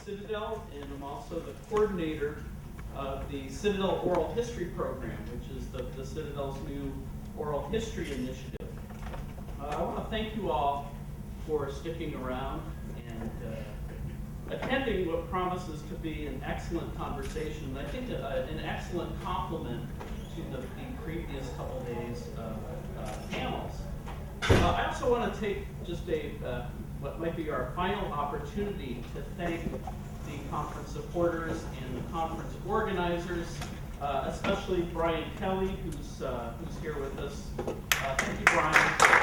Citadel, and I'm also the coordinator of the Citadel Oral History Program, which is the Citadel's new oral history initiative. I want to thank you all for sticking around and attending what promises to be an excellent conversation, and I think an excellent complement to the previous couple days of panels. I also want to take just what might be our final opportunity to thank the conference supporters and the conference organizers, especially Brian Kelly, who's here with us. Thank you, Brian, for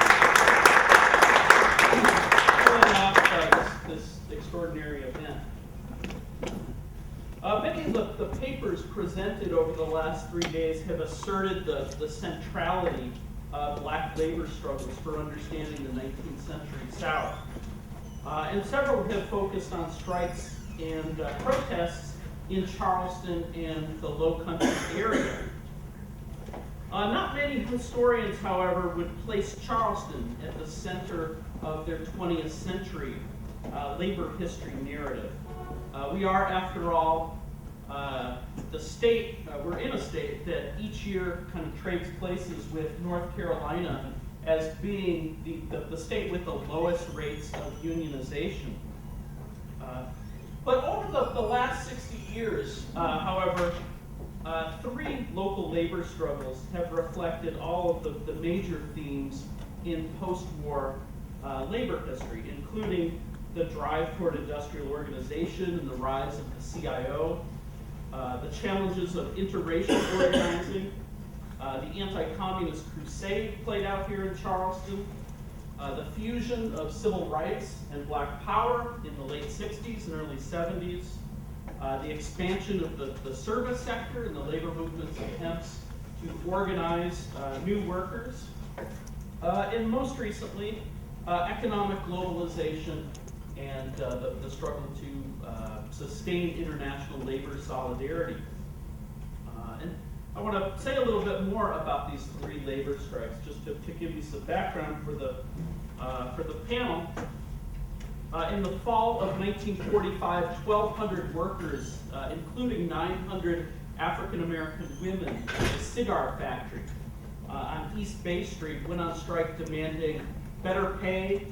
pulling off this extraordinary event. Many of the papers presented over the last 3 days have asserted the centrality of black labor struggles for understanding the 19th century South. And several have focused on strikes and protests in Charleston and the Lowcountry area. Not many historians, however, would place Charleston at the center of their 20th century labor history narrative. We are, after all, the state, we're in a state that each year kind of trades places with North Carolina as being the state with the lowest rates of unionization. But over the last 60 years, however, 3 local labor struggles have reflected all of the major themes in post-war labor history, including the drive toward industrial organization and the rise of the CIO, the challenges of interracial organizing, the anti-communist crusade played out here in Charleston, the fusion of civil rights and black power in the late 60s and early 70s, the expansion of the service sector and the labor movement's attempts to organize new workers, and most recently, economic globalization and the struggle to sustain international labor solidarity. And I want to say a little bit more about these 3 labor strikes, just to give you some background for the panel. In the fall of 1945, 1,200 workers, including 900 African-American women at a cigar factory on East Bay Street, went on strike demanding better pay,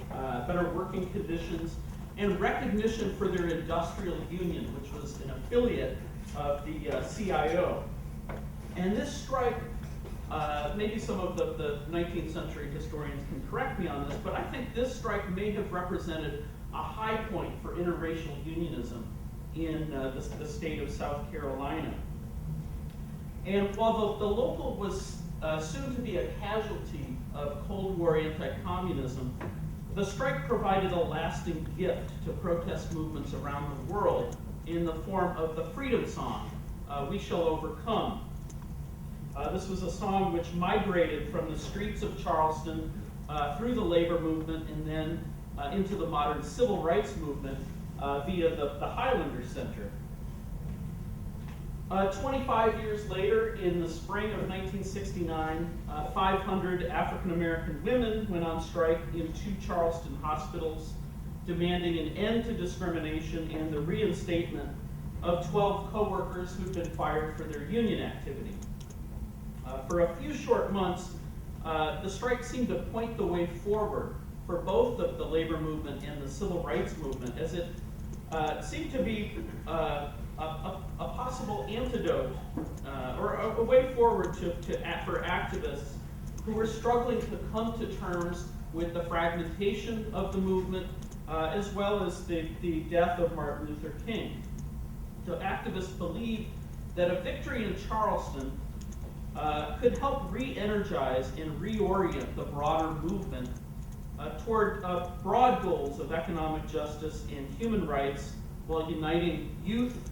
better working conditions, and recognition for their industrial union, which was an affiliate of the CIO. And this strike, maybe some of the 19th century historians can correct me on this, but I think this strike may have represented a high point for interracial unionism in the state of South Carolina. And while the local was soon to be a casualty of Cold War anti-communism, the strike provided a lasting gift to protest movements around the world in the form of the freedom song, "We Shall Overcome." This was a song which migrated from the streets of Charleston through the labor movement and then into the modern civil rights movement via the Highlander Center. 25 years later, in the spring of 1969, 500 African-American women went on strike in 2 Charleston hospitals, demanding an end to discrimination and the reinstatement of 12 co-workers who'd been fired for their union activity. For a few short months, the strike seemed to point the way forward for both the labor movement and the civil rights movement, as it seemed to be a possible antidote or a way forward for activists who were struggling to come to terms with the fragmentation of the movement as well as the death of Martin Luther King. So activists believed that a victory in Charleston could help re-energize and reorient the broader movement toward broad goals of economic justice and human rights while uniting youth,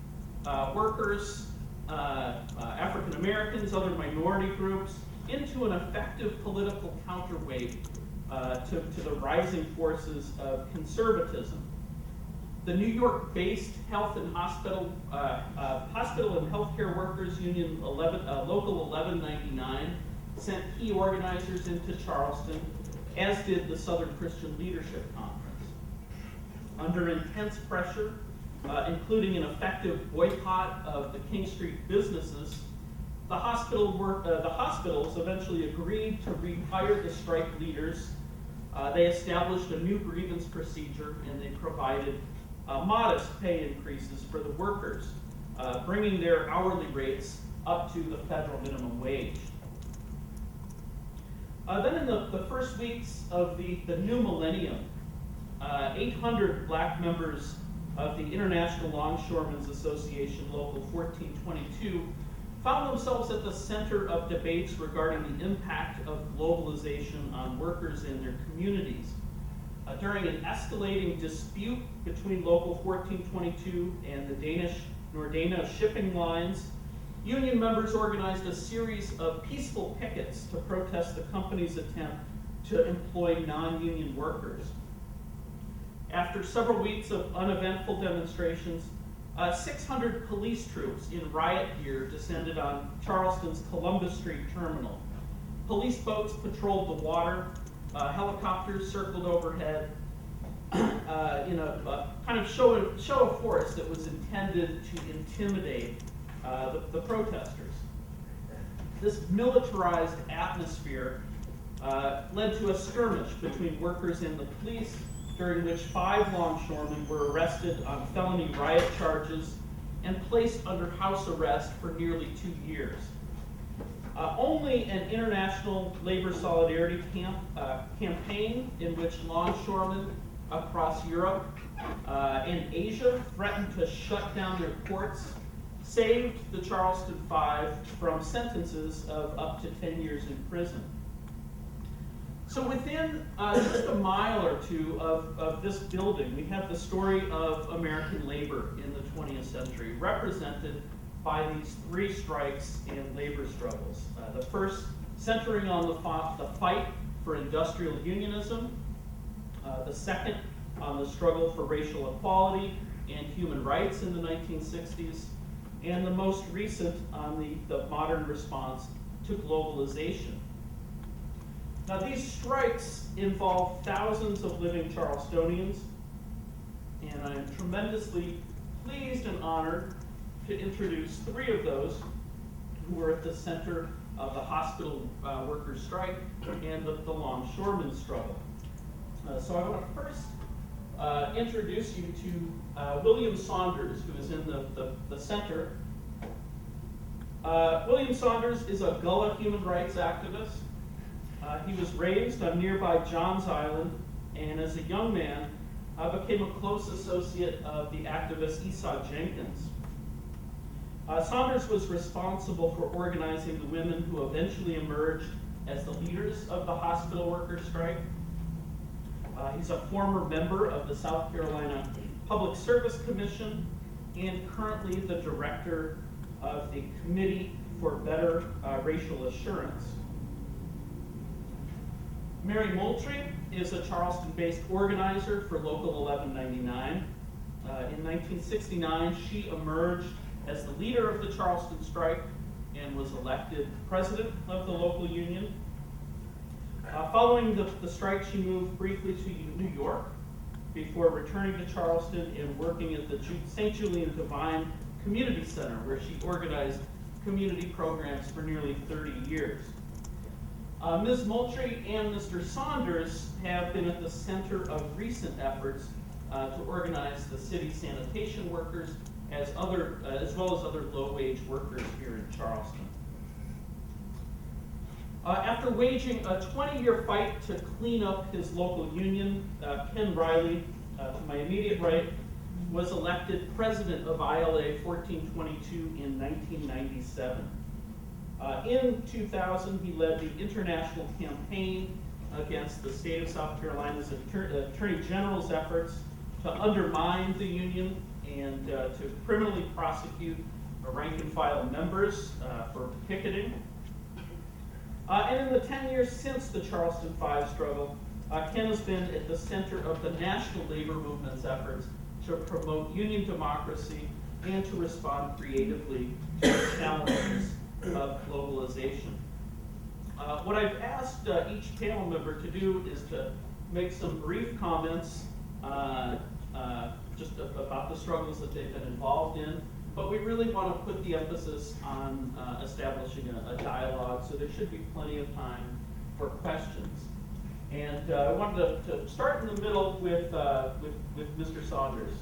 workers, African Americans, other minority groups, into an effective political counterweight to the rising forces of conservatism. The New York-based Health and Hospital and Healthcare Workers Union Local 1199 sent key organizers into Charleston, as did the Southern Christian Leadership Conference. Under intense pressure, including an effective boycott of the King Street businesses, the hospitals eventually agreed to rehire the strike leaders. They established a new grievance procedure, and they provided modest pay increases for the workers, bringing their hourly rates up to the federal minimum wage. Then in the first weeks of the new millennium, 800 black members of the International Longshoremen's Association, Local 1422, found themselves at the center of debates regarding the impact of globalization on workers in their communities. During an escalating dispute between Local 1422 and the Danish Nordena shipping lines, union members organized a series of peaceful pickets to protest the company's attempt to employ non-union workers. After several weeks of uneventful demonstrations, 600 police troops in riot gear descended on Charleston's Columbus Street terminal. Police boats patrolled the water, helicopters circled overhead, in a kind of show of force that was intended to intimidate the protesters. This militarized atmosphere led to a skirmish between workers and the police, during which 5 longshoremen were arrested on felony riot charges and placed under house arrest for nearly 2 years. Only an international labor solidarity campaign in which longshoremen across Europe and Asia threatened to shut down their ports saved the Charleston Five from sentences of up to 10 years in prison. So within just a mile or two of this building, we have the story of American labor in the 20th century, represented by these 3 strikes and labor struggles. The first centering on the fight for industrial unionism, the second on the struggle for racial equality and human rights in the 1960s, and the most recent on the modern response to globalization. Now, these strikes involve thousands of living Charlestonians, and I am tremendously pleased and honored to introduce 3 of those who were at the center of the hospital workers' strike and the longshoremen struggle. So I want to first introduce you to William Saunders, who is in the center. William Saunders is a Gullah human rights activist. He was raised on nearby Johns Island, and as a young man, became a close associate of the activist Esau Jenkins. Saunders was responsible for organizing the women who eventually emerged as the leaders of the hospital workers' strike. He's a former member of the South Carolina Public Service Commission and currently the director of the Committee for Better Racial Assurance. Mary Moultrie is a Charleston-based organizer for Local 1199. In 1969, she emerged as the leader of the Charleston strike and was elected president of the local union. Following the strike, she moved briefly to New York before returning to Charleston and working at the St. Julian Divine Community Center, where she organized community programs for nearly 30 years. Ms. Moultrie and Mr. Saunders have been at the center of recent efforts to organize the city sanitation workers as well as other low-wage workers here in Charleston. After waging a 20-year fight to clean up his local union, Ken Riley, to my immediate right, was elected president of ILA 1422 in 1997. In 2000, he led the international campaign against the state of South Carolina's Attorney General's efforts to undermine the union and to criminally prosecute rank-and-file members for picketing. And in the 10 years since the Charleston Five struggle, Ken has been at the center of the national labor movement's efforts to promote union democracy and to respond creatively to the challenges of globalization. What I've asked each panel member to do is to make some brief comments just about the struggles that they've been involved in. But we really want to put the emphasis on establishing a dialogue, so there should be plenty of time for questions. And I wanted to start in the middle with Mr. Saunders.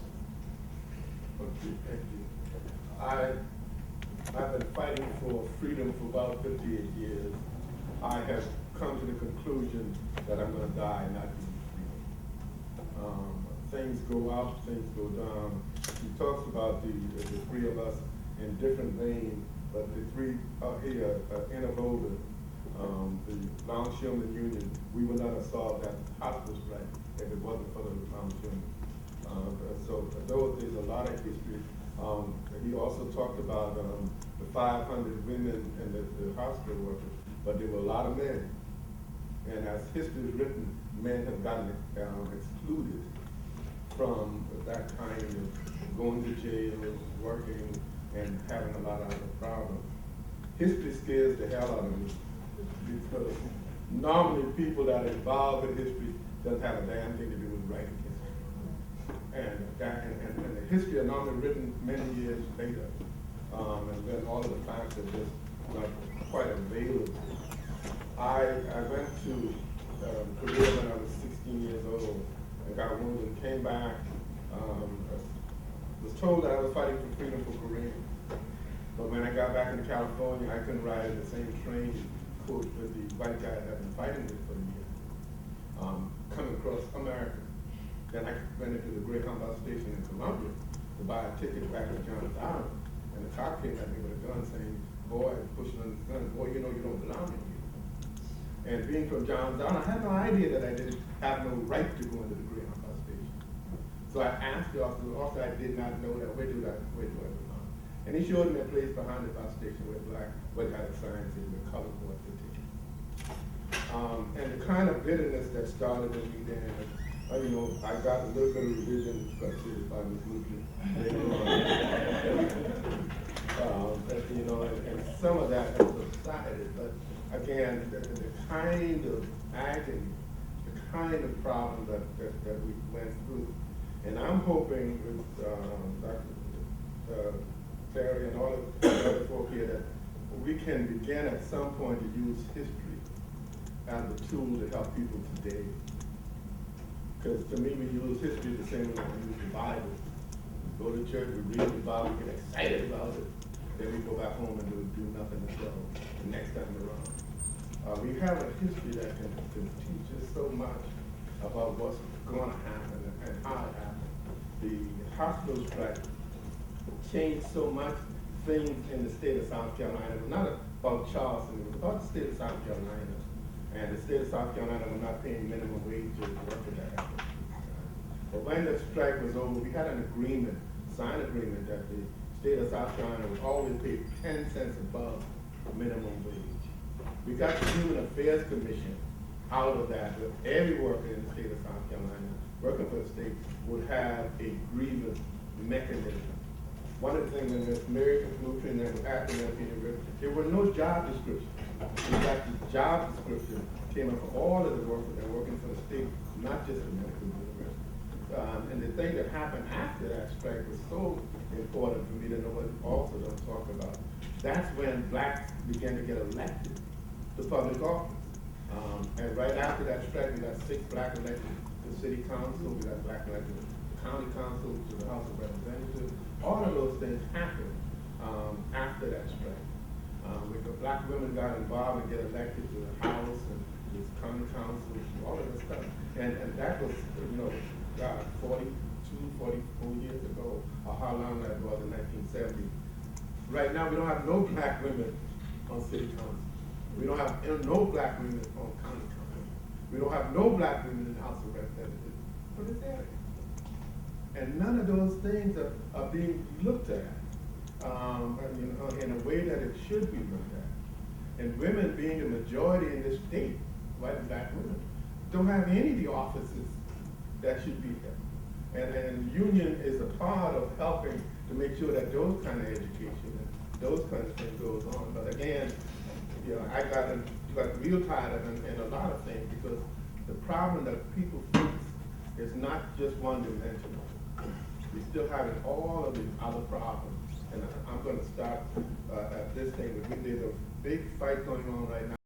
Okay, thank you. I've been fighting for freedom for about 58 years. I have come to the conclusion that I'm going to die not being free. Things go up, things go down. He talks about the three of us in different veins, but the three here in a boulder, the Longshoremen Union, we would not have solved that hospital strike if it wasn't for the Longshoremen. So there's a lot of history. He also talked about the 500 women and the hospital workers, but there were a lot of men. And as history is written, men have gotten excluded from that kind of going to jail, working, and having a lot of other problems. History scares the hell out of me because normally people that are involved in history doesn't have a damn thing to do with writing history. And the history are normally written many years later, and then all of the facts are just not quite available. I went to Korea when I was 16 years old. I got wounded and came back. Was told that I was fighting for freedom for Korea. But when I got back in California, I couldn't ride in the same train with the white guy that I've been fighting with for a year. Coming across America. Then I went into the Greyhound bus station in Columbia to buy a ticket back to Johns Island. And the cop came at me with a gun saying, boy, pushing on his gun, boy, you know you don't belong here. And being from Johns Island, I had no idea that I didn't have no right to go into the Greyhound bus station. So I asked the officer, I did not know that, where do I belong? And he showed me a place behind the bus station where it had a sign saying the color board the ticket. And the kind of bitterness that started in me then, I got a little bit of religion structured by Ms. Moultrie. And some of that has subsided, but again, the kind of agony, the kind of problem that we went through. And I'm hoping with Dr. Kerry and all of the other folk here that we can begin at some point to use history as a tool to help people today. Because to me, we use history the same way we use the Bible. We go to church, we read the Bible, we get excited about it, then we go back home and do nothing until the next time around. We have a history that can teach us so much about what's going to happen and how it happened. The hospital strike changed so much things in the state of South Carolina. It was not about Charleston, it was about the state of South Carolina. And the state of South Carolina was not paying minimum wage to workers that. But when the strike was over, we had an agreement, signed agreement, that the state of South Carolina would always pay 10 cents above minimum wage. We got the Human Affairs Commission out of that, with every worker in the state of South Carolina working for the state would have a grievance mechanism. One of the things when Ms. Mary Moultrie and them were acting at the university, there were no job descriptions. In fact, the job description came up for all of the workers that were working for the state, not just the medical university. And the thing that happened after that strike was so important for me to know what also don't talk about. That's when blacks began to get elected to public office. And right after that strike, we got 6 black elected to city council, we got black elected to county council, to the House of Representatives. All of those things happened after that strike. The black women got involved and get elected to the House and the county council, all of that stuff. And that was, 42, 44 years ago, or how long that was in 1970. Right now, we don't have no black women on city council. We don't have no black women on county council. We don't have no black women in the House of Representatives. What is that? And none of those things are being looked at in a way that it should be looked at. And women being the majority in this state, white and black women, don't have any of the offices that should be there. And the union is a part of helping to make sure that those kind of education and those kind of things goes on. But again, I got real tired of it in a lot of things because the problem that people face is not just one dimensional. we're still having all of these other problems. And I'm gonna start at this thing, but there's a big fight going on right now